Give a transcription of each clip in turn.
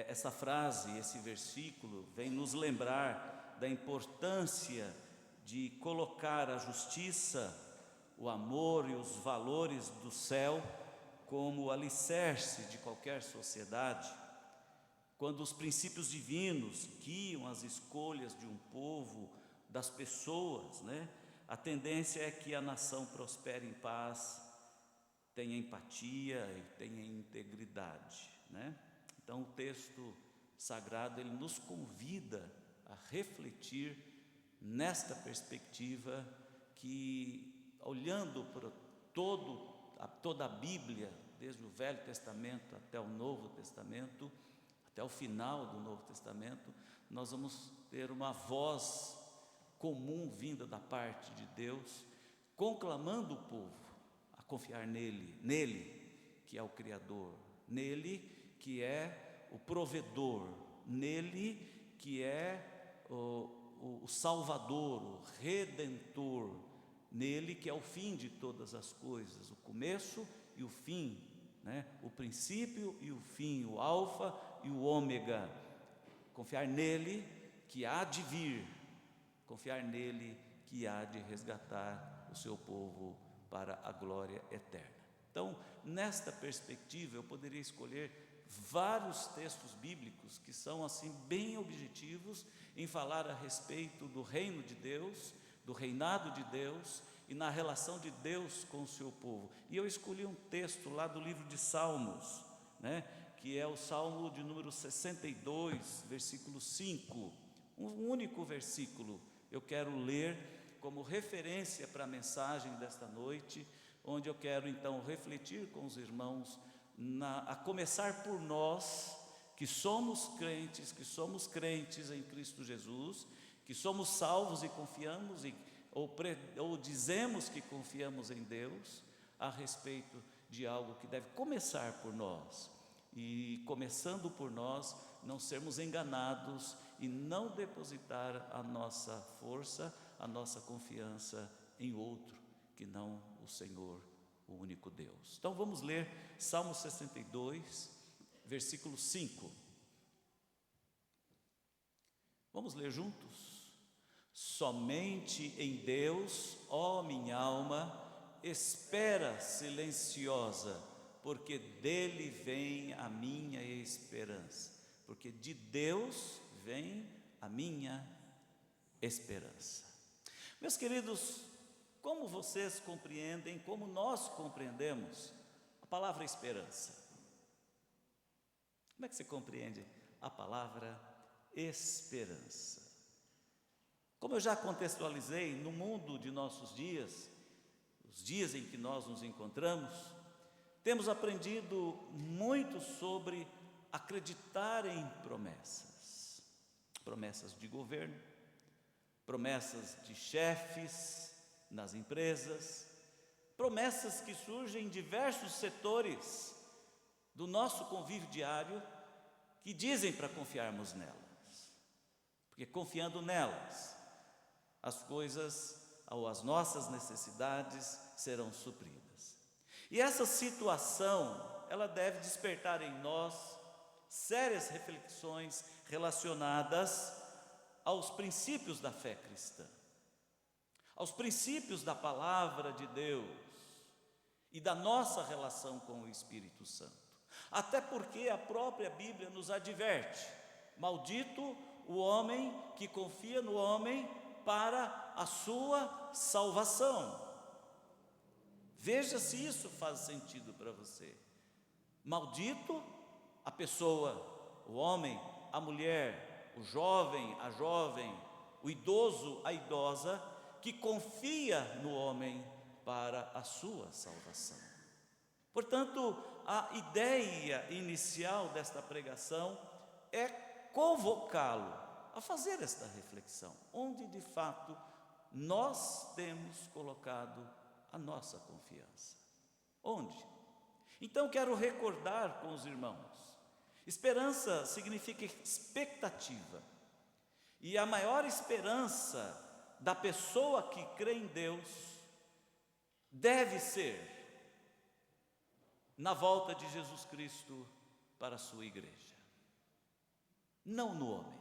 essa frase, esse versículo, vem nos lembrar da importância de colocar a justiça, o amor e os valores do céu como alicerce de qualquer sociedade. Quando os princípios divinos guiam as escolhas de um povo, das pessoas, a tendência é que a nação prospere em paz, tenha empatia e tenha integridade, Então o texto sagrado, ele nos convida a refletir nesta perspectiva que, olhando para toda a Bíblia, desde o Velho Testamento até o Novo Testamento, até o final do Novo Testamento, nós vamos ter uma voz comum vinda da parte de Deus, conclamando o povo a confiar nele que é o Criador, nele que é o provedor, nele que é o Salvador, o Redentor, nele que é o fim de todas as coisas, o começo e o fim, o princípio e o fim, o alfa e o ômega. Confiar nele que há de vir, confiar nele que há de resgatar o seu povo para a glória eterna. Então, nesta perspectiva, eu poderia escolher vários textos bíblicos que são assim bem objetivos em falar a respeito do reino de Deus, do reinado de Deus e na relação de Deus com o seu povo. E eu escolhi um texto lá do livro de Salmos, que é o Salmo de número 62, versículo 5, um único versículo. Eu quero ler como referência para a mensagem desta noite, onde eu quero então refletir com os irmãos, a começar por nós, que somos crentes em Cristo Jesus, que somos salvos e confiamos, ou dizemos que confiamos em Deus, a respeito de algo que deve começar por nós. E começando por nós, não sermos enganados e não depositar a nossa força, a nossa confiança em outro que não o Senhor, o único Deus. Então vamos ler Salmo 62, versículo 5. Vamos ler juntos? Somente em Deus, ó minha alma, espera silenciosa, porque dele vem a minha esperança, porque de Deus vem a minha esperança. Meus queridos, como vocês compreendem, como nós compreendemos a palavra esperança? Como é que você compreende a palavra esperança? Como eu já contextualizei, no mundo de nossos dias, os dias em que nós nos encontramos, temos aprendido muito sobre acreditar em promessas, promessas de governo, promessas de chefes nas empresas, promessas que surgem em diversos setores do nosso convívio diário, que dizem para confiarmos nelas, porque confiando nelas, as coisas ou as nossas necessidades serão supridas. E essa situação, ela deve despertar em nós sérias reflexões relacionadas aos princípios da fé cristã, aos princípios da palavra de Deus e da nossa relação com o Espírito Santo. Até porque a própria Bíblia nos adverte: maldito o homem que confia no homem para a sua salvação. Veja se isso faz sentido para você. Maldito a pessoa, o homem, a mulher, o jovem, a jovem, o idoso, a idosa, que confia no homem para a sua salvação. Portanto, a ideia inicial desta pregação é convocá-lo a fazer esta reflexão, onde de fato nós temos colocado a nossa confiança. Onde? Então quero recordar com os irmãos, esperança significa expectativa, e a maior esperança da pessoa que crê em Deus deve ser na volta de Jesus Cristo para a sua igreja. não no homem.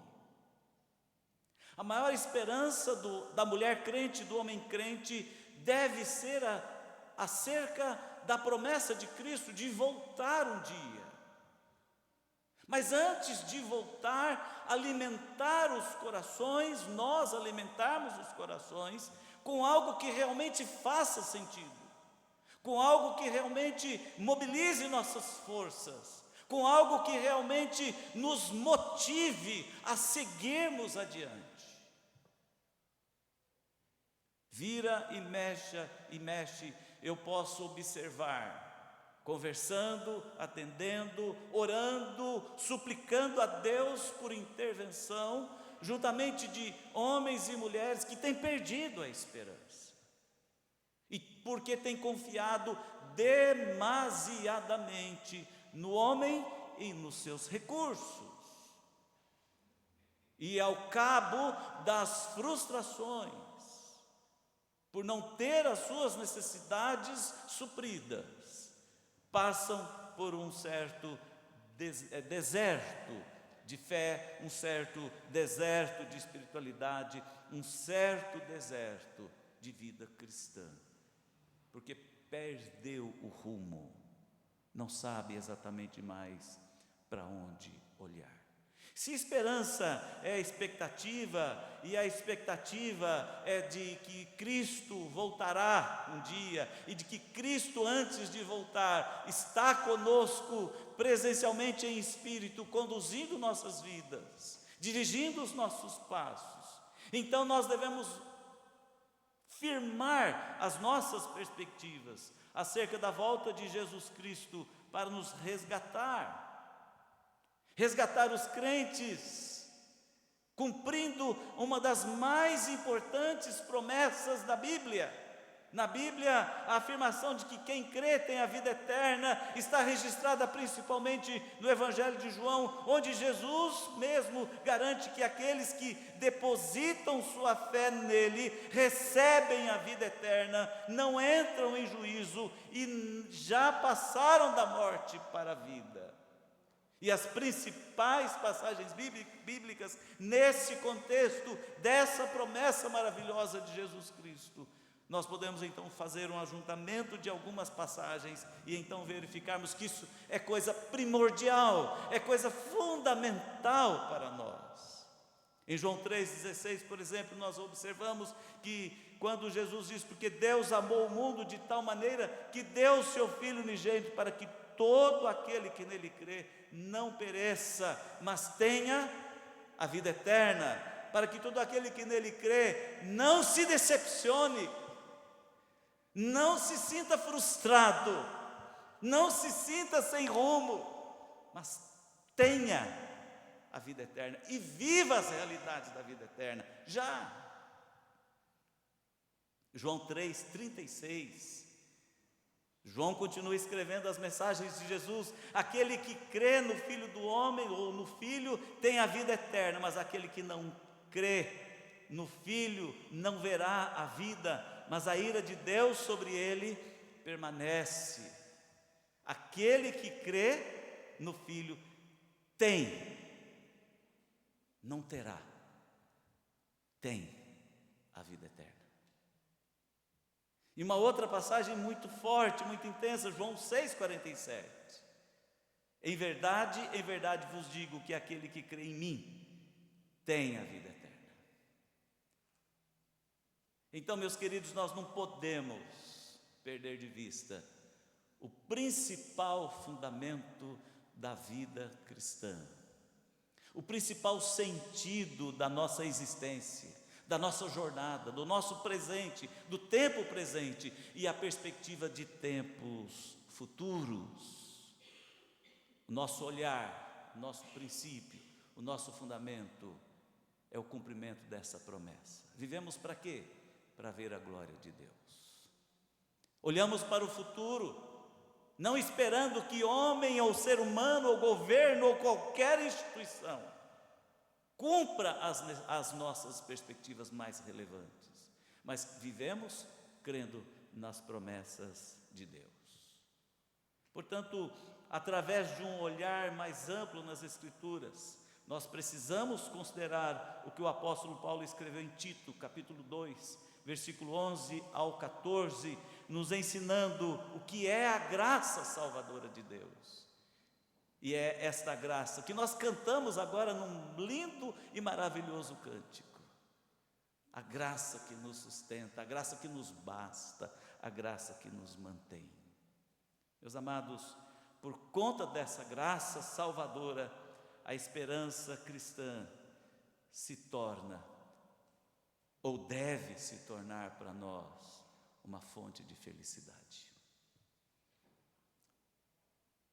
A maior esperança da mulher crente, do homem crente, deve ser acerca da promessa de Cristo de voltar um dia. Mas antes de voltar, alimentar os corações, nós alimentarmos os corações com algo que realmente faça sentido, com algo que realmente mobilize nossas forças, com algo que realmente nos motive a seguirmos adiante. Vira e mexe, eu posso observar, conversando, atendendo, orando, suplicando a Deus por intervenção, juntamente de homens e mulheres que têm perdido a esperança, e porque têm confiado demasiadamente no homem e nos seus recursos, e ao cabo das frustrações, por não ter as suas necessidades supridas, passam por um certo deserto de fé, um certo deserto de espiritualidade, um certo deserto de vida cristã, porque perdeu o rumo, não sabe exatamente mais para onde olhar. Se esperança é expectativa, e a expectativa é de que Cristo voltará um dia, e de que Cristo, antes de voltar, está conosco presencialmente em espírito, conduzindo nossas vidas, dirigindo os nossos passos, então nós devemos firmar as nossas perspectivas acerca da volta de Jesus Cristo para nos resgatar os crentes, cumprindo uma das mais importantes promessas da Bíblia. Na Bíblia, a afirmação de que quem crê tem a vida eterna está registrada principalmente no Evangelho de João, onde Jesus mesmo garante que aqueles que depositam sua fé nele recebem a vida eterna, não entram em juízo e já passaram da morte para a vida. E as principais passagens bíblicas nesse contexto dessa promessa maravilhosa de Jesus Cristo, nós podemos então fazer um ajuntamento de algumas passagens e então verificarmos que isso é coisa primordial, é coisa fundamental para nós. Em João 3,16, por exemplo, nós observamos que quando Jesus diz: porque Deus amou o mundo de tal maneira que deu o seu Filho unigênito para que todo aquele que nele crê não pereça, mas tenha a vida eterna, para que todo aquele que nele crê não se decepcione, não se sinta frustrado, não se sinta sem rumo, mas tenha a vida eterna e viva as realidades da vida eterna já. João 3,36, João continua escrevendo as mensagens de Jesus: aquele que crê no Filho do Homem ou no Filho tem a vida eterna, mas aquele que não crê no Filho não verá a vida, mas a ira de Deus sobre ele permanece. Aquele que crê no Filho tem, não terá, tem a vida eterna. E uma outra passagem muito forte, muito intensa, João 6,47. Em verdade vos digo que aquele que crê em mim tem a vida eterna. Então, meus queridos, nós não podemos perder de vista o principal fundamento da vida cristã, o principal sentido da nossa existência, da nossa jornada, do nosso presente, do tempo presente e a perspectiva de tempos futuros. O nosso olhar, o nosso princípio, o nosso fundamento é o cumprimento dessa promessa. Vivemos para quê? Para ver a glória de Deus. Olhamos para o futuro, não esperando que homem ou ser humano ou governo ou qualquer instituição cumpra as nossas perspectivas mais relevantes, mas vivemos crendo nas promessas de Deus. Portanto, através de um olhar mais amplo nas Escrituras, Nós precisamos considerar o que o apóstolo Paulo escreveu em Tito, capítulo 2, versículo 11 ao 14, nos ensinando o que é a graça salvadora de Deus. E é esta graça que nós cantamos agora num lindo e maravilhoso cântico. A graça que nos sustenta, a graça que nos basta, a graça que nos mantém. Meus amados, por conta dessa graça salvadora, a esperança cristã se torna, ou deve se tornar para nós, uma fonte de felicidade.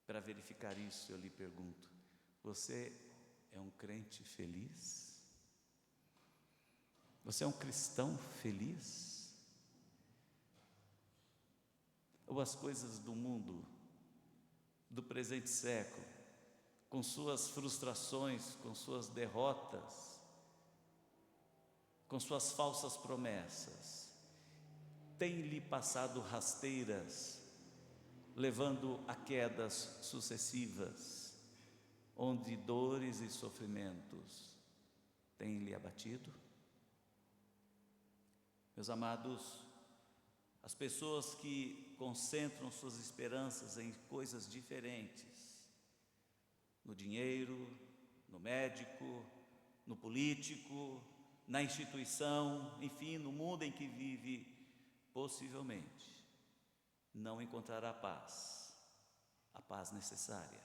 Para verificar isso, eu lhe pergunto: você é um crente feliz? Você é um cristão feliz? Ou as coisas do mundo, do presente século, com suas frustrações, com suas derrotas, com suas falsas promessas, tem lhe passado rasteiras, levando a quedas sucessivas, onde dores e sofrimentos têm lhe abatido? Meus amados, as pessoas que concentram suas esperanças em coisas diferentes, no dinheiro, no médico, no político, na instituição, enfim, no mundo em que vive, possivelmente não encontrará paz, a paz necessária,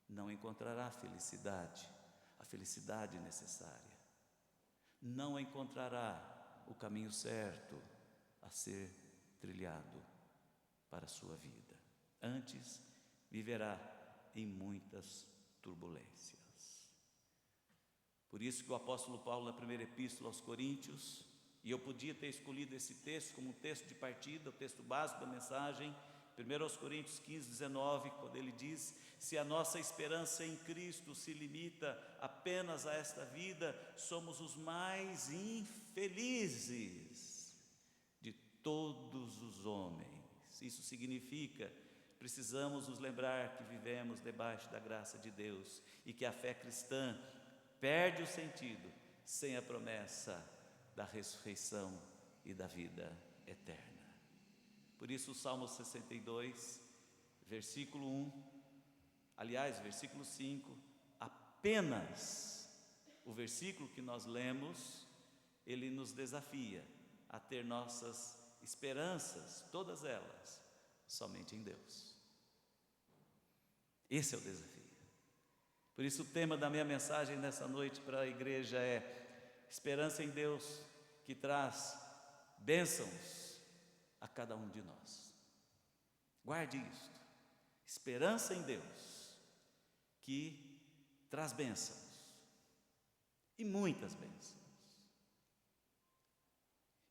não encontrará a felicidade necessária, não encontrará o caminho certo a ser trilhado para a sua vida. Antes, viverá em muitas turbulências. Por isso que o apóstolo Paulo, na primeira epístola aos Coríntios, e eu podia ter escolhido esse texto como um texto de partida, o texto básico da mensagem, 1 aos Coríntios 15, 19, quando ele diz: se a nossa esperança em Cristo se limita apenas a esta vida, somos os mais infelizes de todos os homens. Isso significa, precisamos nos lembrar que vivemos debaixo da graça de Deus e que a fé cristã perde o sentido sem a promessa da ressurreição e da vida eterna. Por isso o Salmo 62, versículo 1, aliás, versículo 5, apenas o versículo que nós lemos, ele nos desafia a ter nossas esperanças, todas elas, somente em Deus. Esse é o desafio. Por isso o tema da minha mensagem nessa noite para a igreja é esperança em Deus, que traz bênçãos a cada um de nós. Guarde isto: esperança em Deus, que traz bênçãos, e muitas bênçãos.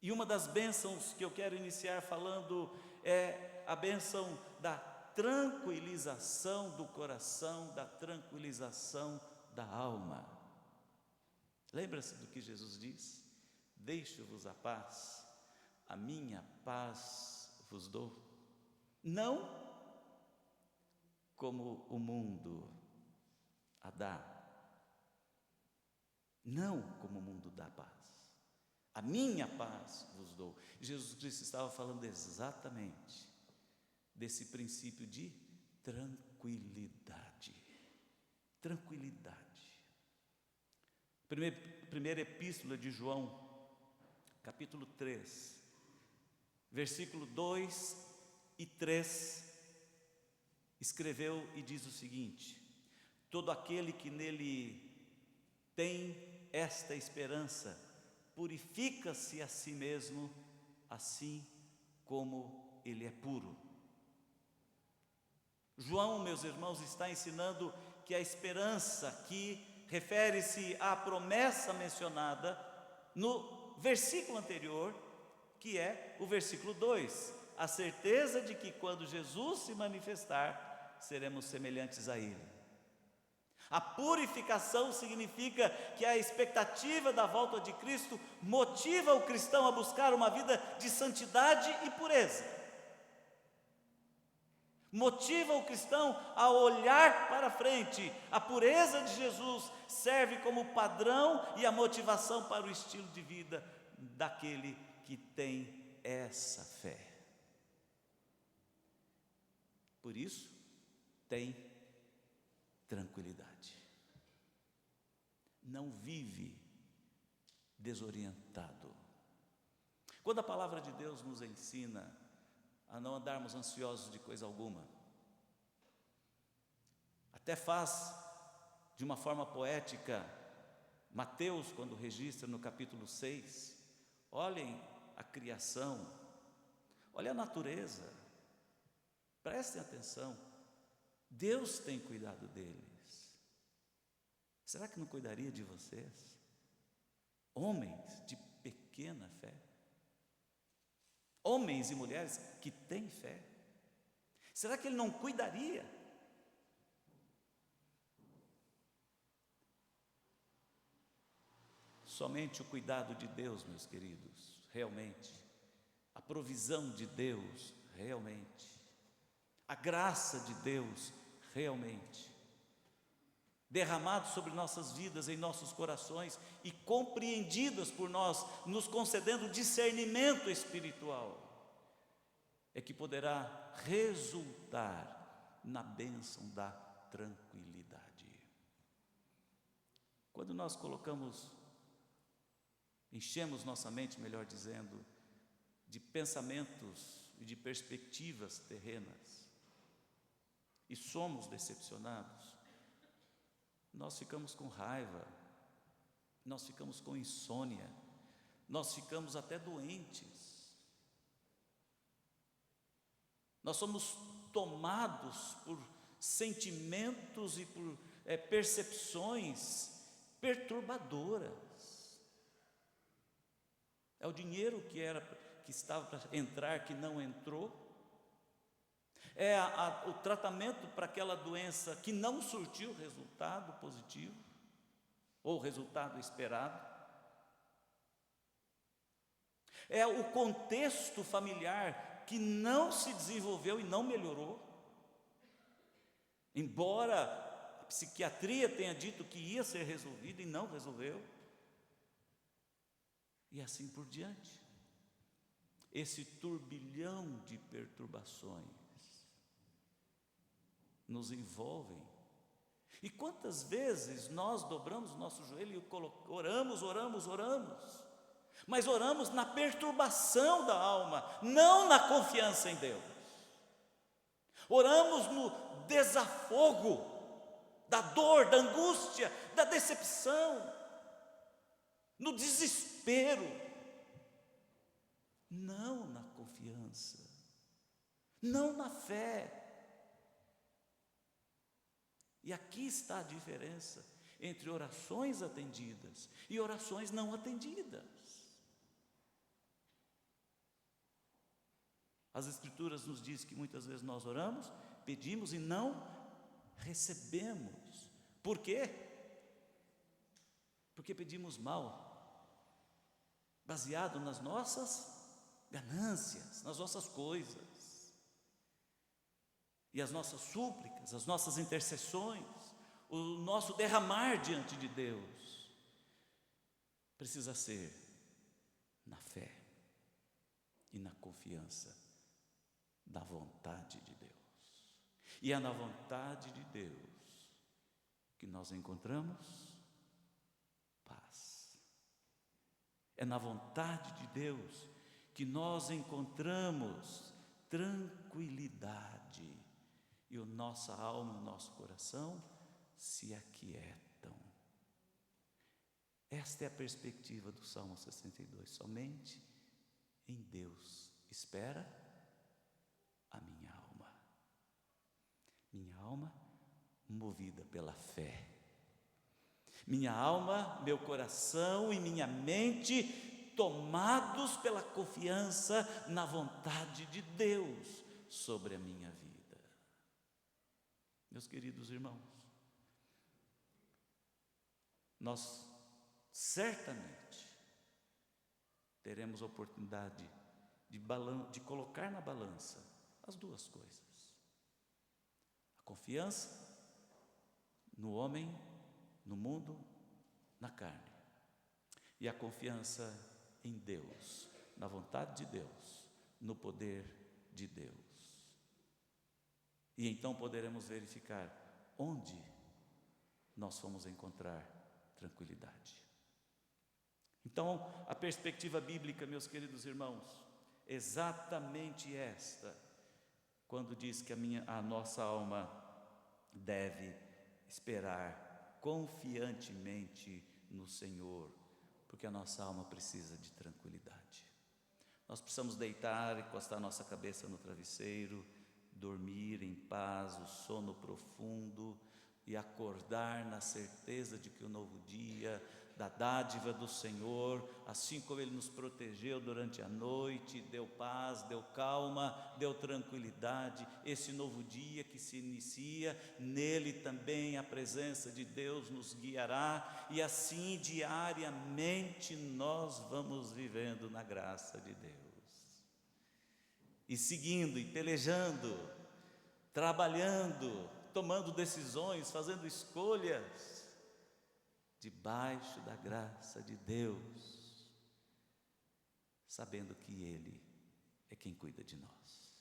E uma das bênçãos que eu quero iniciar falando é a bênção da tranquilização do coração, da tranquilização da alma. Lembra-se do que Jesus diz? Deixo-vos a paz, a minha paz vos dou. Não como o mundo a dá, não como o mundo dá paz. A minha paz vos dou. Jesus Cristo estava falando exatamente desse princípio de tranquilidade. Tranquilidade. Primeira epístola de João, capítulo 3, versículo 2 e 3, escreveu e diz o seguinte: todo aquele que nele tem esta esperança, purifica-se a si mesmo, assim como ele é puro. João, meus irmãos, está ensinando que a esperança aqui refere-se à promessa mencionada no versículo anterior, que é o versículo 2, a certeza de que quando Jesus se manifestar, seremos semelhantes a Ele. A purificação significa que a expectativa da volta de Cristo motiva o cristão a buscar uma vida de santidade e pureza. motiva o cristão a olhar para frente. A pureza de Jesus serve como padrão e a motivação para o estilo de vida daquele que tem essa fé. Por isso, tem tranquilidade. Não vive desorientado. Quando a palavra de Deus nos ensina a não andarmos ansiosos de coisa alguma, até faz de uma forma poética, Mateus, quando registra no capítulo 6, olhem a criação, olhem a natureza, prestem atenção, Deus tem cuidado deles. Será que não cuidaria de vocês? Homens de pequena fé, homens e mulheres que têm fé, será que Ele não cuidaria? Somente o cuidado de Deus, meus queridos, realmente, a provisão de Deus, realmente, a graça de Deus, realmente, derramado sobre nossas vidas, em nossos corações e compreendidas por nós, nos concedendo discernimento espiritual, é que poderá resultar na bênção da tranquilidade. Quando nós enchemos nossa mente, melhor dizendo, de pensamentos e de perspectivas terrenas, e somos decepcionados, nós ficamos com raiva, nós ficamos com insônia, nós ficamos até doentes, nós somos tomados por sentimentos e por percepções perturbadoras. É o dinheiro que estava para entrar, que não entrou. É o tratamento para aquela doença que não surtiu resultado positivo, ou resultado esperado. É o contexto familiar que não se desenvolveu e não melhorou. Embora a psiquiatria tenha dito que ia ser resolvido e não resolveu. E assim por diante. Esse turbilhão de perturbações nos envolvem. E quantas vezes nós dobramos o nosso joelho e oramos, mas oramos na perturbação da alma, não na confiança em Deus. Oramos no desafogo da dor, da angústia, da decepção, no desespero, não na confiança, não na fé. E aqui está a diferença entre orações atendidas e orações não atendidas. As Escrituras nos dizem que muitas vezes nós oramos, pedimos e não recebemos. Por quê? Porque pedimos mal, baseado nas nossas ganâncias, nas nossas coisas. E as nossas súplicas, as nossas intercessões, o nosso derramar diante de Deus, precisa ser na fé e na confiança da vontade de Deus. E é na vontade de Deus que nós encontramos paz. É na vontade de Deus que nós encontramos tranquilidade. E a nossa alma, o nosso coração se aquietam. Esta é a perspectiva do Salmo 62. Somente em Deus espera a minha alma. Minha alma movida pela fé. Minha alma, meu coração e minha mente tomados pela confiança na vontade de Deus sobre a minha vida. Meus queridos irmãos, nós certamente teremos a oportunidade de colocar na balança as duas coisas. confiança no homem, no mundo, na carne. E a confiança em Deus, na vontade de Deus, no poder de Deus. E então poderemos verificar onde nós vamos encontrar tranquilidade. Então, a perspectiva bíblica, meus queridos irmãos, exatamente esta, quando diz que a nossa alma deve esperar confiantemente no Senhor, porque a nossa alma precisa de tranquilidade. Nós precisamos deitar, encostar nossa cabeça no travesseiro, dormir em paz, o sono profundo, e acordar na certeza de que o novo dia, da dádiva do Senhor, assim como Ele nos protegeu durante a noite, deu paz, deu calma, deu tranquilidade, esse novo dia que se inicia, nele também a presença de Deus nos guiará, e assim diariamente nós vamos vivendo na graça de Deus, e seguindo, e pelejando, trabalhando, tomando decisões, fazendo escolhas, debaixo da graça de Deus, sabendo que Ele é quem cuida de nós.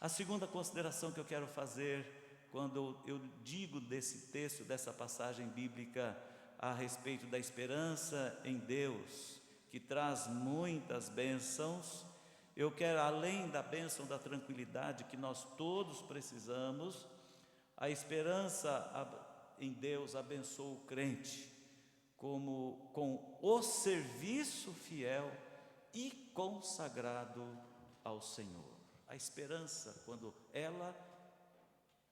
A segunda consideração que eu quero fazer, quando eu digo desse texto, dessa passagem bíblica, a respeito da esperança em Deus, que traz muitas bênçãos, eu quero, além da bênção da tranquilidade que nós todos precisamos, a esperança em Deus abençoa o crente com o serviço fiel e consagrado ao Senhor. A esperança, quando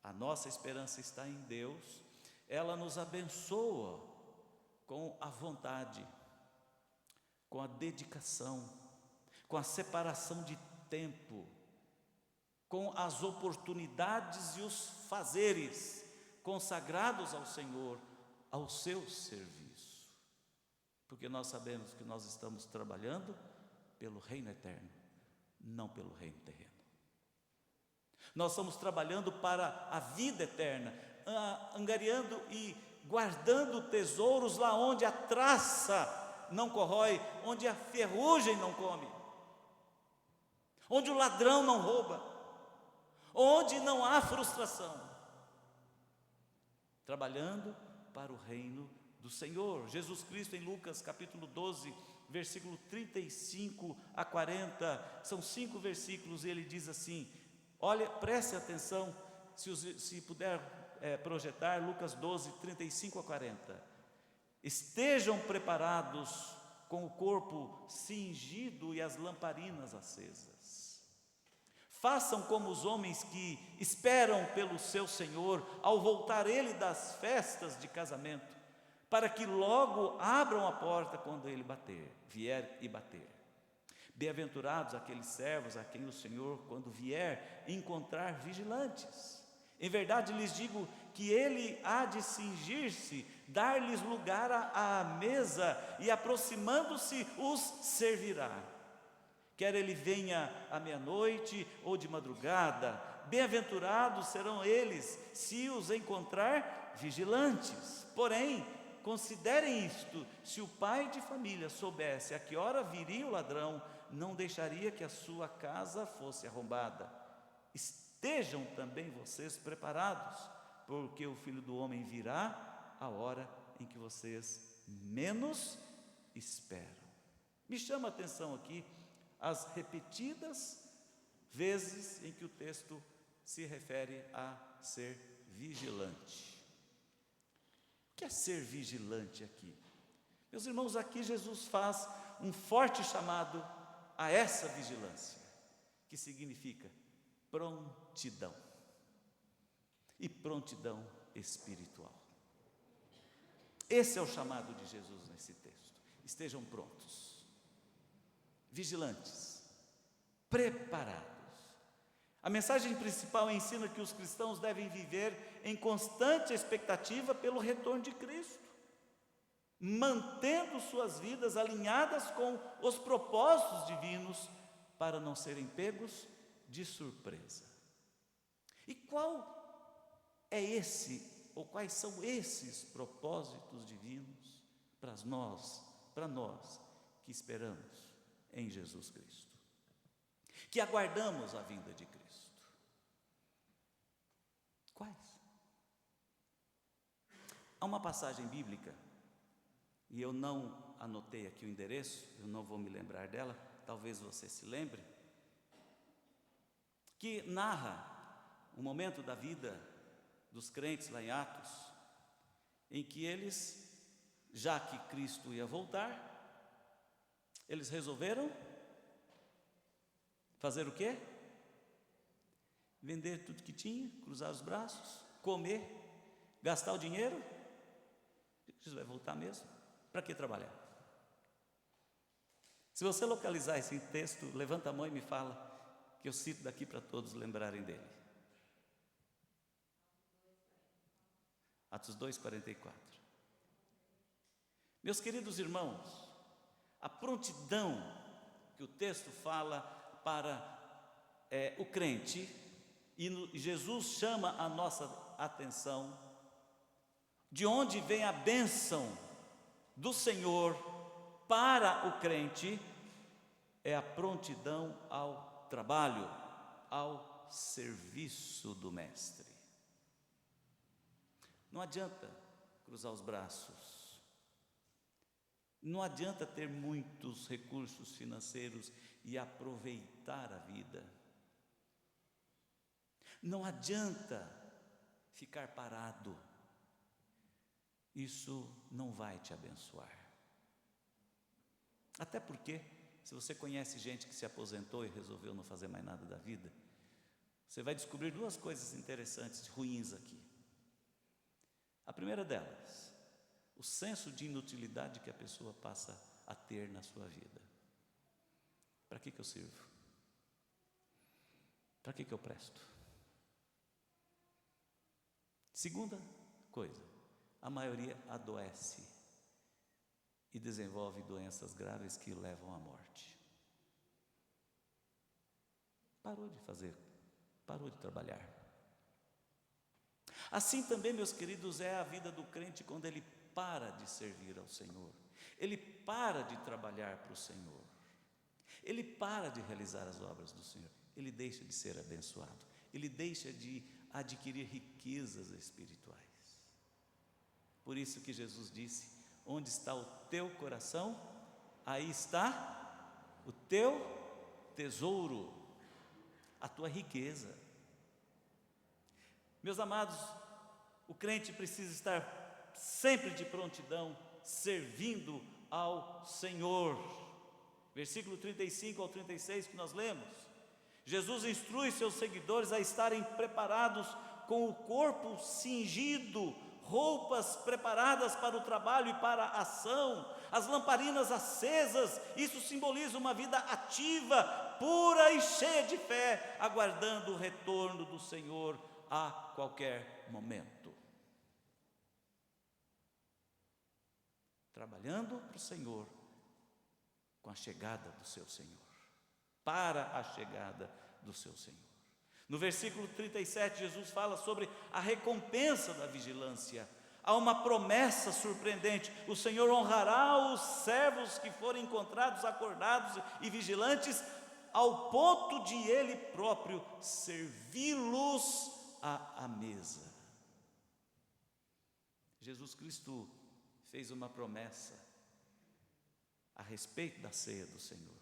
a nossa esperança está em Deus, ela nos abençoa com a vontade, com a dedicação, com a separação de tempo, com as oportunidades e os fazeres consagrados ao Senhor, ao seu serviço, porque nós sabemos que nós estamos trabalhando pelo reino eterno, não pelo reino terreno. Nós estamos trabalhando para a vida eterna, angariando e guardando tesouros lá onde a traça não corrói, onde a ferrugem não come, onde o ladrão não rouba, onde não há frustração, trabalhando para o reino do Senhor. Jesus Cristo, em Lucas capítulo 12, versículo 35 a 40, são 5 versículos, e ele diz assim, olha, preste atenção, se puder projetar, Lucas 12, 35 a 40, estejam preparados com o corpo cingido e as lamparinas acesas, façam como os homens que esperam pelo seu Senhor, ao voltar Ele das festas de casamento, para que logo abram a porta quando Ele vier e bater. Bem-aventurados aqueles servos a quem o Senhor, quando vier, encontrar vigilantes. Em verdade lhes digo que Ele há de cingir-se, dar-lhes lugar à mesa, e aproximando-se os servirá. Quer ele venha à meia-noite ou de madrugada, bem-aventurados serão eles, se os encontrar vigilantes. Porém, considerem isto, se o pai de família soubesse a que hora viria o ladrão, não deixaria que a sua casa fosse arrombada. Estejam também vocês preparados, porque o Filho do Homem virá a hora em que vocês menos esperam. Me chama a atenção aqui as repetidas vezes em que o texto se refere a ser vigilante. O que é ser vigilante aqui? Meus irmãos, aqui Jesus faz um forte chamado a essa vigilância, que significa prontidão, e prontidão espiritual. Esse é o chamado de Jesus nesse texto. Estejam prontos, vigilantes, preparados. A mensagem principal ensina que os cristãos devem viver em constante expectativa pelo retorno de Cristo, mantendo suas vidas alinhadas com os propósitos divinos, para não serem pegos de surpresa. E qual é esse, ou quais são esses propósitos divinos para nós que esperamos em Jesus Cristo, que aguardamos a vinda de Cristo? Quais? Há uma passagem bíblica, e eu não anotei aqui o endereço, eu não vou me lembrar dela, talvez você se lembre, que narra um momento da vida dos crentes lá em Atos, em que eles, já que Cristo ia voltar, eles resolveram fazer o quê? Vender tudo que tinha, cruzar os braços, comer, gastar o dinheiro. Jesus vai voltar mesmo? Para que trabalhar? Se você localizar esse texto, levanta a mão e me fala, que eu cito daqui para todos lembrarem dele. Atos 2:44. Meus queridos irmãos, a prontidão que o texto fala para o crente, e Jesus chama a nossa atenção, de onde vem a bênção do Senhor para o crente, é a prontidão ao trabalho, ao serviço do Mestre. Não adianta cruzar os braços, não adianta ter muitos recursos financeiros e aproveitar a vida, não adianta ficar parado, isso não vai te abençoar. Até porque, se você conhece gente que se aposentou e resolveu não fazer mais nada da vida, você vai descobrir duas coisas interessantes, ruins aqui. A primeira delas, o senso de inutilidade que a pessoa passa a ter na sua vida. Para que eu sirvo? Para que eu presto? Segunda coisa, a maioria adoece e desenvolve doenças graves que levam à morte. Parou de fazer, parou de trabalhar. Assim também, meus queridos, é a vida do crente quando ele para de servir ao Senhor, ele para de trabalhar para o Senhor, ele para de realizar as obras do Senhor, ele deixa de ser abençoado, ele deixa de adquirir riquezas espirituais. Por isso que Jesus disse: onde está o teu coração, aí está o teu tesouro, a tua riqueza. Meus amados, o crente precisa estar sempre de prontidão, servindo ao Senhor. Versículo 35 ao 36 que nós lemos, Jesus instrui seus seguidores a estarem preparados com o corpo cingido, roupas preparadas para o trabalho e para a ação, as lamparinas acesas. Isso simboliza uma vida ativa, pura e cheia de fé, aguardando o retorno do Senhor a qualquer momento. Trabalhando para o Senhor, com a chegada do seu Senhor, para a chegada do seu Senhor. No versículo 37, Jesus fala sobre a recompensa da vigilância. Há uma promessa surpreendente: o Senhor honrará os servos que forem encontrados acordados e vigilantes, ao ponto de Ele próprio servi-los à mesa. Jesus Cristo fez uma promessa a respeito da ceia do Senhor.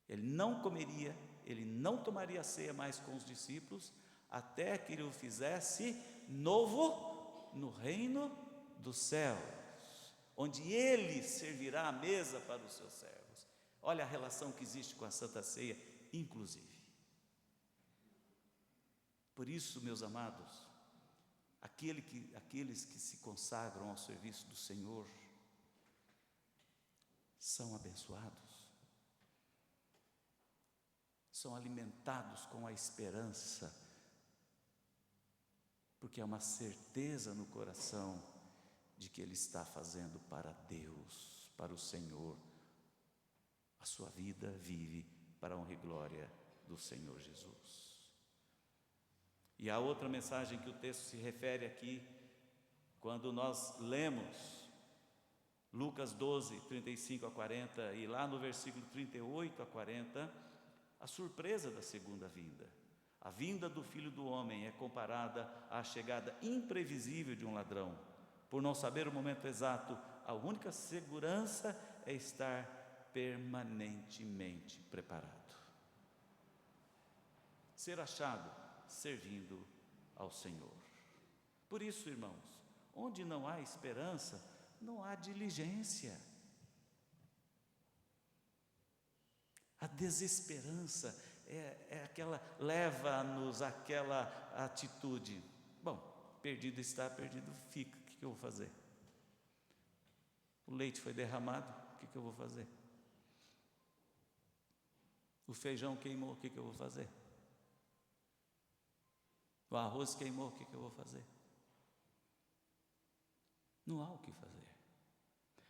Ele não comeria, ele não tomaria a ceia mais com os discípulos, até que ele o fizesse novo no reino dos céus, onde ele servirá a mesa para os seus servos. Olha a relação que existe com a Santa Ceia, inclusive. Por isso, meus amados, aqueles que se consagram ao serviço do Senhor são abençoados, são alimentados com a esperança, porque é uma certeza no coração de que ele está fazendo para Deus, para o Senhor. A sua vida vive para a honra e glória do Senhor Jesus. E a outra mensagem que o texto se refere aqui, quando nós lemos Lucas 12, 35 a 40, e lá no versículo 38 a 40, a surpresa da segunda vinda. A vinda do Filho do Homem é comparada à chegada imprevisível de um ladrão. Por não saber o momento exato, a única segurança é estar permanentemente preparado. Ser achado servindo ao Senhor. Por isso, irmãos, onde não há esperança, não há diligência. A desesperança é aquela, leva-nos àquela atitude: bom, perdido está, perdido fica, o que eu vou fazer? O leite foi derramado, o que eu vou fazer? O feijão queimou, o que eu vou fazer? O arroz queimou, o que eu vou fazer? Não há o que fazer.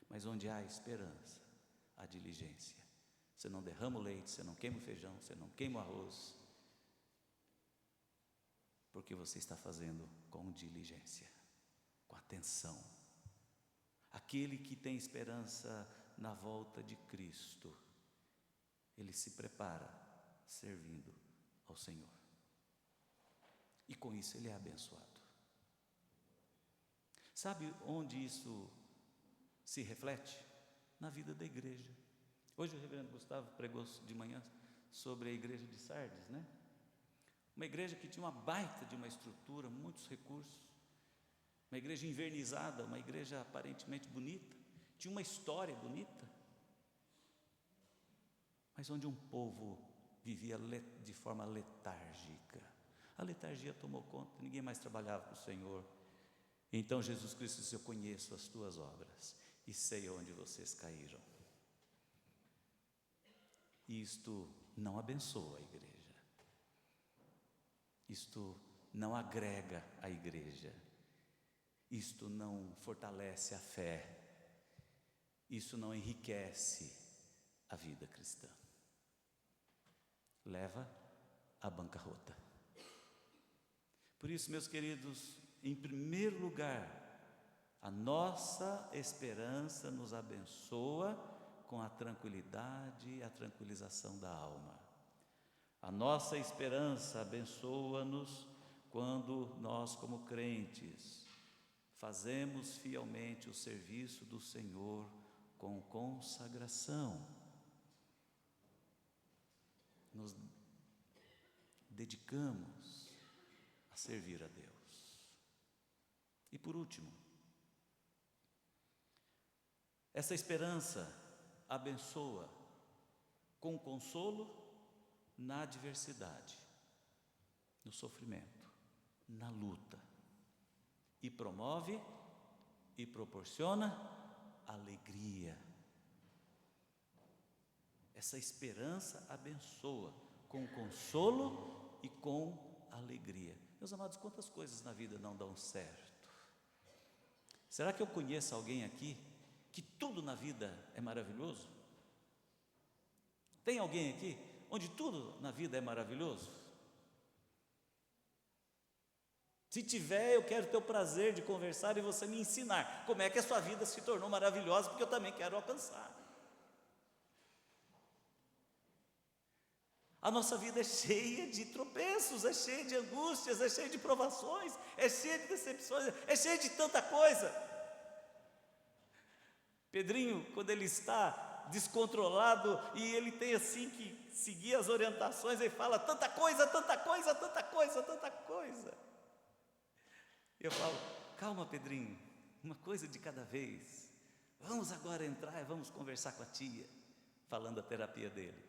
Mas onde há esperança, há diligência. Você não derrama o leite, você não queima o feijão, você não queima o arroz, porque você está fazendo com diligência, com atenção. Aquele que tem esperança na volta de Cristo, ele se prepara servindo ao Senhor. E com isso ele é abençoado. Sabe onde isso se reflete? Na vida da igreja. Hoje o reverendo Gustavo pregou de manhã sobre a igreja de Sardes, né? Uma igreja que tinha uma baita de uma estrutura, muitos recursos, uma igreja invernizada, uma igreja aparentemente bonita, tinha uma história bonita, mas onde um povo vivia de forma letárgica. A letargia tomou conta, ninguém mais trabalhava para o Senhor. Então Jesus Cristo disse: eu conheço as tuas obras e sei onde vocês caíram. Isto não abençoa a igreja, isto não agrega a igreja, isto não fortalece a fé, isso não enriquece a vida cristã, leva à bancarrota. Por isso, meus queridos, em primeiro lugar, a nossa esperança nos abençoa com a tranquilidade e a tranquilização da alma. A nossa esperança abençoa-nos quando nós, como crentes, fazemos fielmente o serviço do Senhor com consagração. Nos dedicamos a servir a Deus. E por último, essa esperança abençoa com consolo na adversidade, no sofrimento, na luta, e promove e proporciona alegria. Essa esperança abençoa com consolo e com alegria. Meus amados, quantas coisas na vida não dão certo? Será que eu conheço alguém aqui que tudo na vida é maravilhoso? Tem alguém aqui onde tudo na vida é maravilhoso? Se tiver, eu quero ter o prazer de conversar e você me ensinar como é que a sua vida se tornou maravilhosa, porque eu também quero alcançar. A nossa vida é cheia de tropeços, é cheia de angústias, é cheia de provações, é cheia de decepções, é cheia de tanta coisa. Pedrinho, quando ele está descontrolado e ele tem assim que seguir as orientações, ele fala tanta coisa, tanta coisa, tanta coisa, tanta coisa. Eu falo: calma, Pedrinho, uma coisa de cada vez. Vamos agora entrar e vamos conversar com a tia, falando a terapia dele.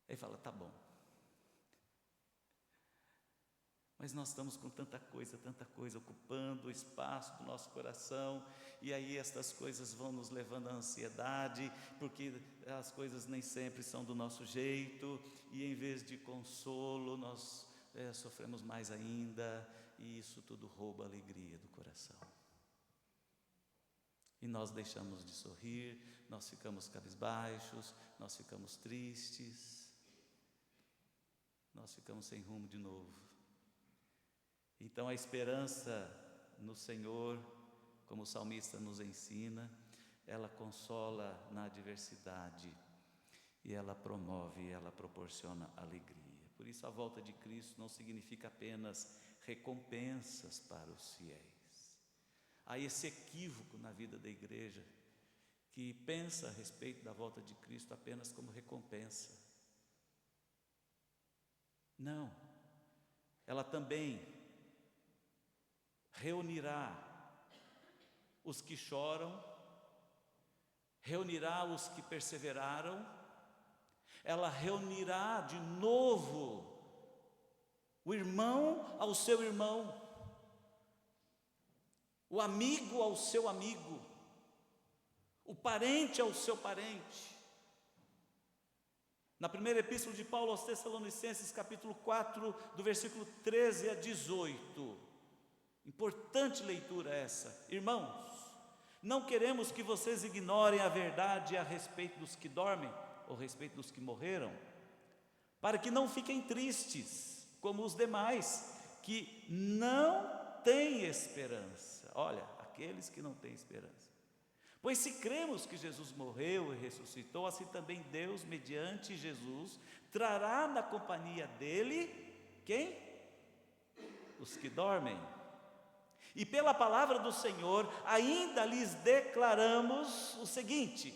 Ele fala: tá bom. Mas nós estamos com tanta coisa ocupando o espaço do nosso coração, e aí estas coisas vão nos levando à ansiedade, porque as coisas nem sempre são do nosso jeito, e em vez de consolo, nós sofremos mais ainda, e isso tudo rouba a alegria do coração. E nós deixamos de sorrir, nós ficamos cabisbaixos, nós ficamos tristes, nós ficamos sem rumo de novo. Então a esperança no Senhor, como o salmista nos ensina, ela consola na adversidade e ela promove, ela proporciona alegria. Por isso a volta de Cristo não significa apenas recompensas para os fiéis. Há esse equívoco na vida da igreja, que pensa a respeito da volta de Cristo apenas como recompensa. Não, ela também reunirá os que choram, reunirá os que perseveraram, ela reunirá de novo o irmão ao seu irmão, o amigo ao seu amigo, o parente ao seu parente. Na primeira epístola de Paulo aos Tessalonicenses, capítulo 4, do versículo 13 a 18, importante leitura essa. Irmãos, não queremos que vocês ignorem a verdade a respeito dos que dormem, ou a respeito dos que morreram, para que não fiquem tristes, como os demais, que não têm esperança. Olha, aqueles que não têm esperança. Pois se cremos que Jesus morreu e ressuscitou, assim também Deus, mediante Jesus, trará na companhia dele, quem? Os que dormem. E pela palavra do Senhor, ainda lhes declaramos o seguinte: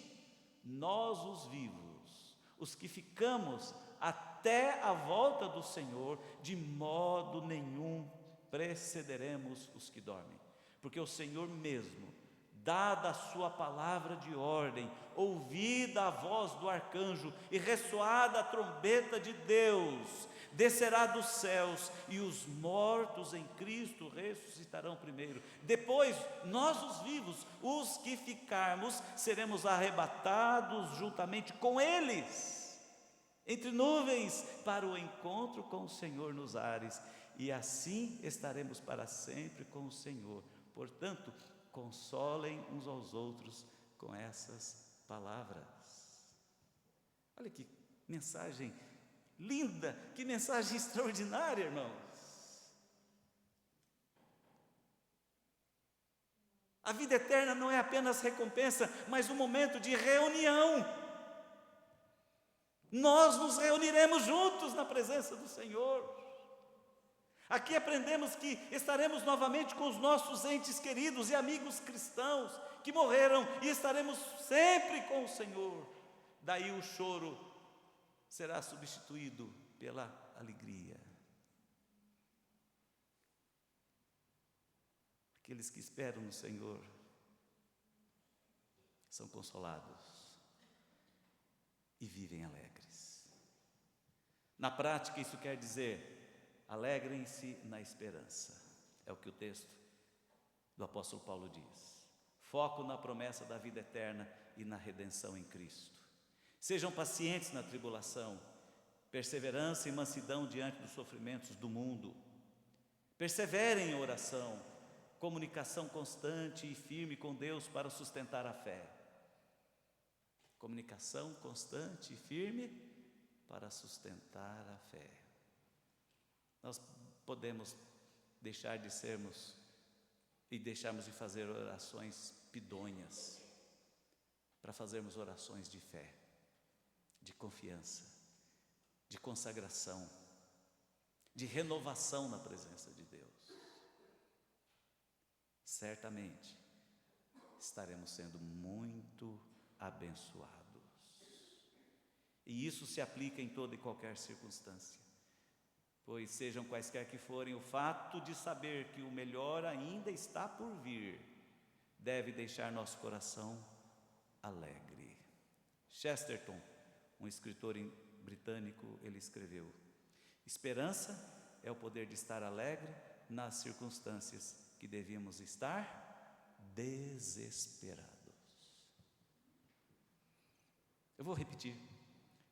nós os vivos, os que ficamos até a volta do Senhor, de modo nenhum precederemos os que dormem, porque o Senhor mesmo, dada a sua palavra de ordem, ouvida a voz do arcanjo e ressoada a trombeta de Deus, descerá dos céus, e os mortos em Cristo ressuscitarão primeiro. Depois, nós os vivos, os que ficarmos, seremos arrebatados juntamente com eles, entre nuvens, para o encontro com o Senhor nos ares, e assim estaremos para sempre com o Senhor. Portanto, consolem uns aos outros com essas palavras. Olha que mensagem linda, que mensagem extraordinária, irmãos. A vida eterna não é apenas recompensa, mas um momento de reunião. Nós nos reuniremos juntos na presença do Senhor. Aqui aprendemos que estaremos novamente com os nossos entes queridos e amigos cristãos que morreram, e estaremos sempre com o Senhor. Daí o choro será substituído pela alegria. Aqueles que esperam no Senhor são consolados e vivem alegres. Na prática, isso quer dizer: alegrem-se na esperança. É o que o texto do apóstolo Paulo diz. Foco na promessa da vida eterna e na redenção em Cristo. Sejam pacientes na tribulação, perseverança e mansidão diante dos sofrimentos do mundo. Perseverem em oração, comunicação constante e firme com Deus para sustentar a fé. Comunicação constante e firme para sustentar a fé. Nós podemos deixar de sermos e deixarmos de fazer orações pidonhas para fazermos orações de fé, de confiança, de consagração, de renovação na presença de Deus. Certamente estaremos sendo muito abençoados. E isso se aplica em toda e qualquer circunstância. Pois sejam quaisquer que forem, o fato de saber que o melhor ainda está por vir, deve deixar nosso coração alegre. Chesterton, um escritor britânico, ele escreveu: esperança é o poder de estar alegre nas circunstâncias que devíamos estar desesperados. Eu vou repetir: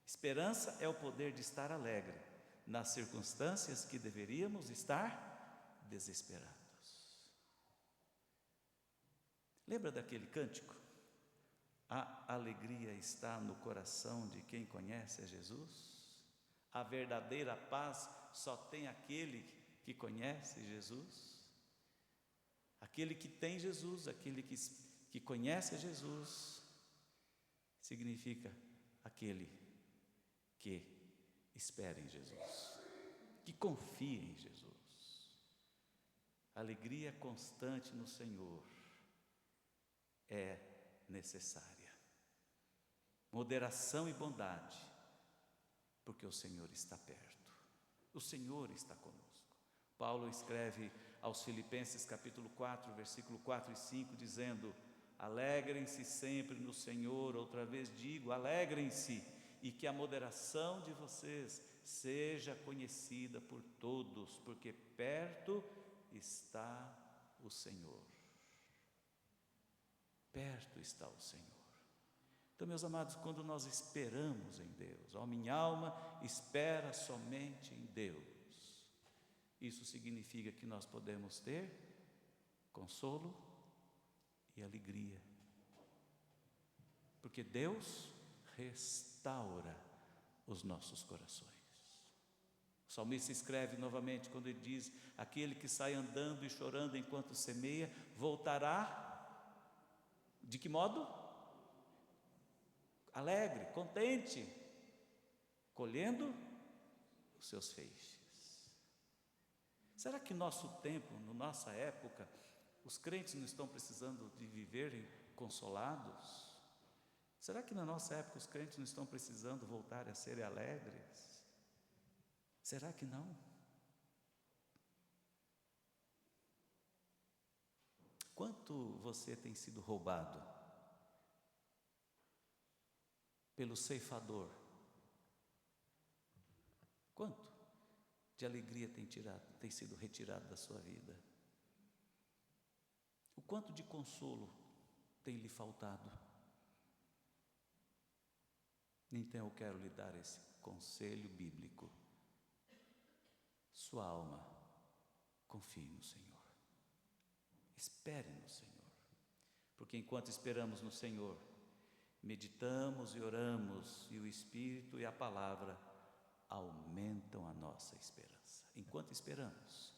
esperança é o poder de estar alegre nas circunstâncias que deveríamos estar desesperados. Lembra daquele cântico? A alegria está no coração de quem conhece a Jesus. A verdadeira paz só tem aquele que conhece Jesus. Aquele que tem Jesus, aquele que conhece Jesus, significa aquele que espera em Jesus, que confia em Jesus. Alegria constante no Senhor é necessária. Moderação e bondade, porque o Senhor está perto, o Senhor está conosco. Paulo escreve aos Filipenses capítulo 4, versículo 4 e 5, dizendo: alegrem-se sempre no Senhor. Outra vez digo, alegrem-se, e que a moderação de vocês seja conhecida por todos, porque perto está o Senhor. Perto está o Senhor. Então, meus amados, quando nós esperamos em Deus, ó, minha alma espera somente em Deus, isso significa que nós podemos ter consolo e alegria, porque Deus restaura os nossos corações. O salmista escreve novamente quando ele diz: aquele que sai andando e chorando enquanto semeia, voltará de que modo? Alegre, contente, colhendo os seus feixes. Será que nosso tempo, na nossa época, os crentes não estão precisando de viverem consolados? Será que na nossa época os crentes não estão precisando voltar a serem alegres? Será que não? Quanto você tem sido roubado pelo ceifador? Quanto de alegria tem sido retirado da sua vida? O quanto de consolo tem lhe faltado? Então eu quero lhe dar esse conselho bíblico. Sua alma, confie no Senhor. Espere no Senhor. Porque enquanto esperamos no Senhor, meditamos e oramos, e o Espírito e a palavra aumentam a nossa esperança. Enquanto esperamos,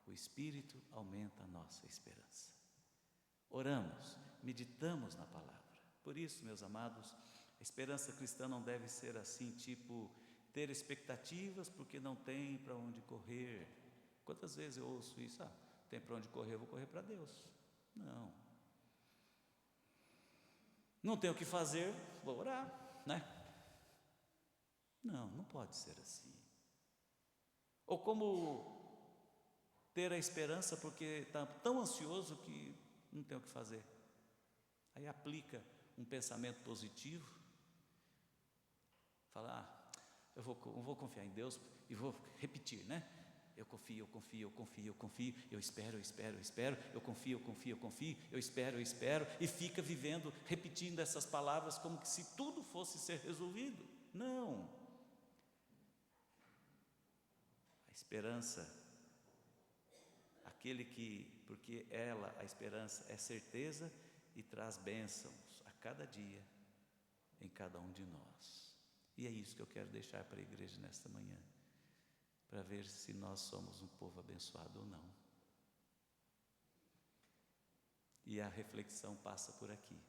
o Espírito aumenta a nossa esperança. Oramos, meditamos na palavra. Por isso, meus amados, a esperança cristã não deve ser assim, tipo, ter expectativas porque não tem para onde correr. Quantas vezes eu ouço isso? Tem para onde correr, eu vou correr para Deus. Não tenho o que fazer, vou orar, né? Não pode ser assim. Ou como ter a esperança porque está tão ansioso que não tem o que fazer. Aí aplica um pensamento positivo, fala: eu vou confiar em Deus e vou repetir, né? Eu confio, eu espero, eu confio, eu espero, e fica vivendo, repetindo essas palavras como que se tudo fosse ser resolvido. Não. A esperança, porque a esperança é certeza e traz bênçãos a cada dia, em cada um de nós. E é isso que eu quero deixar para a igreja nesta manhã, para ver se nós somos um povo abençoado ou não. E a reflexão passa por aqui: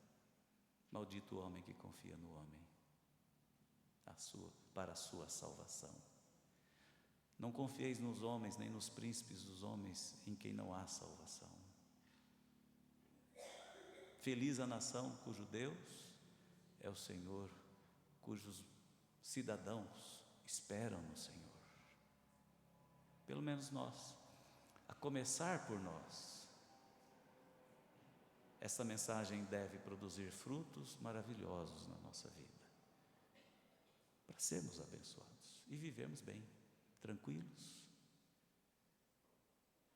maldito o homem que confia no homem, para a sua salvação. Não confieis nos homens, nem nos príncipes dos homens, em quem não há salvação. Feliz a nação cujo Deus é o Senhor, cujos cidadãos esperam no Senhor. Pelo menos nós, a começar por nós. Essa mensagem deve produzir frutos maravilhosos na nossa vida, para sermos abençoados e vivermos bem, tranquilos,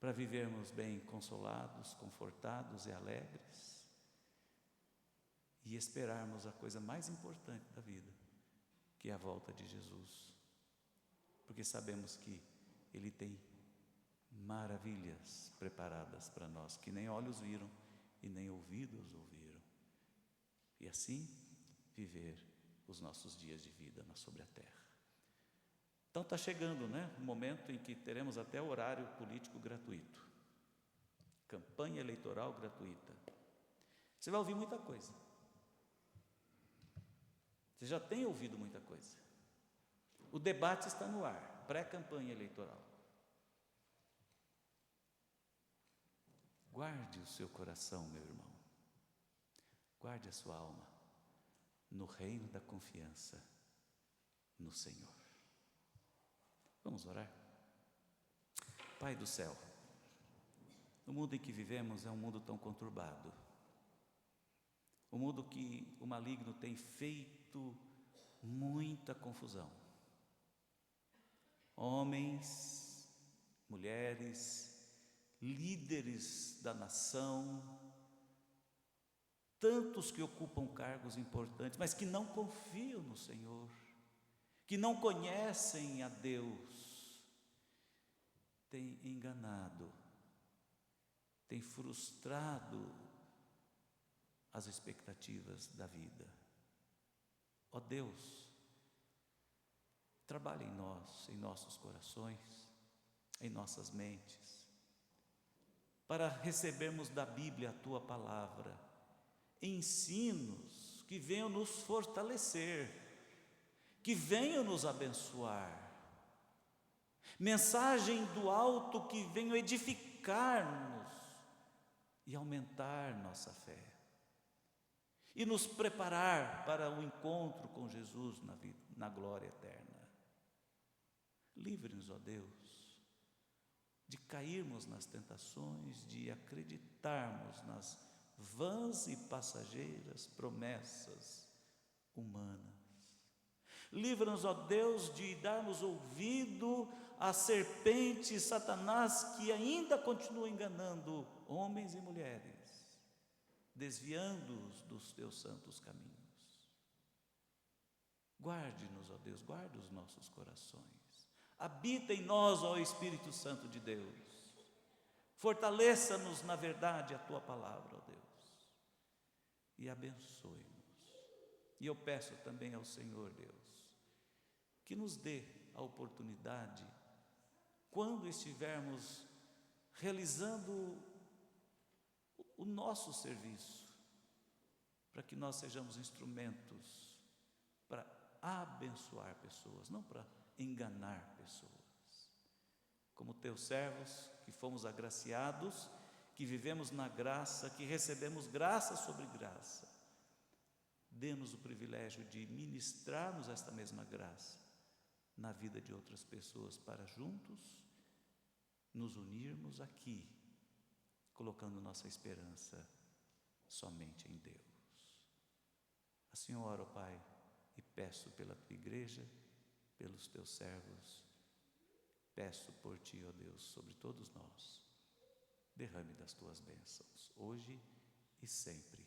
para vivermos bem consolados, confortados e alegres, e esperarmos a coisa mais importante da vida, que é a volta de Jesus, porque sabemos que Ele tem maravilhas preparadas para nós, que nem olhos viram e nem ouvidos ouviram, e assim viver os nossos dias de vida sobre a terra. Então está chegando, né, o momento em que teremos até horário político gratuito, campanha eleitoral gratuita. Você vai ouvir muita coisa. Você já tem ouvido muita coisa. O debate está no ar, pré-campanha eleitoral. Guarde o seu coração, meu irmão. Guarde a sua alma no reino da confiança no Senhor. Vamos orar? Pai do céu, o mundo em que vivemos é um mundo tão conturbado. Um mundo que o maligno tem feito muita confusão. Homens, mulheres, líderes da nação, tantos que ocupam cargos importantes, mas que não confiam no Senhor, que não conhecem a Deus, têm enganado, têm frustrado as expectativas da vida. Ó Deus, trabalhe em nós, em nossos corações, em nossas mentes, para recebermos da Bíblia a Tua palavra, ensinos que venham nos fortalecer, que venham nos abençoar, mensagem do alto que venham edificar-nos e aumentar nossa fé, e nos preparar para o encontro com Jesus na glória eterna. Livre-nos, ó Deus, de cairmos nas tentações, de acreditarmos nas vãs e passageiras promessas humanas. Livra-nos, ó Deus, de darmos ouvido à serpente Satanás, que ainda continua enganando homens e mulheres, desviando-os dos teus santos caminhos. Guarde-nos, ó Deus, guarde os nossos corações. Habita em nós, ó Espírito Santo de Deus. Fortaleça-nos na verdade a Tua palavra, ó Deus, e abençoe-nos. E eu peço também ao Senhor, Deus, que nos dê a oportunidade, quando estivermos realizando o nosso serviço, para que nós sejamos instrumentos para abençoar pessoas, não para enganar pessoas. Como Teus servos, que fomos agraciados, que vivemos na graça, que recebemos graça sobre graça, dê-nos o privilégio de ministrarmos esta mesma graça na vida de outras pessoas, para juntos nos unirmos aqui, colocando nossa esperança somente em Deus. Assim eu oro, Pai, e peço pela Tua igreja, pelos Teus servos, peço por Ti, ó Deus, sobre todos nós, derrame das Tuas bênçãos, hoje e sempre.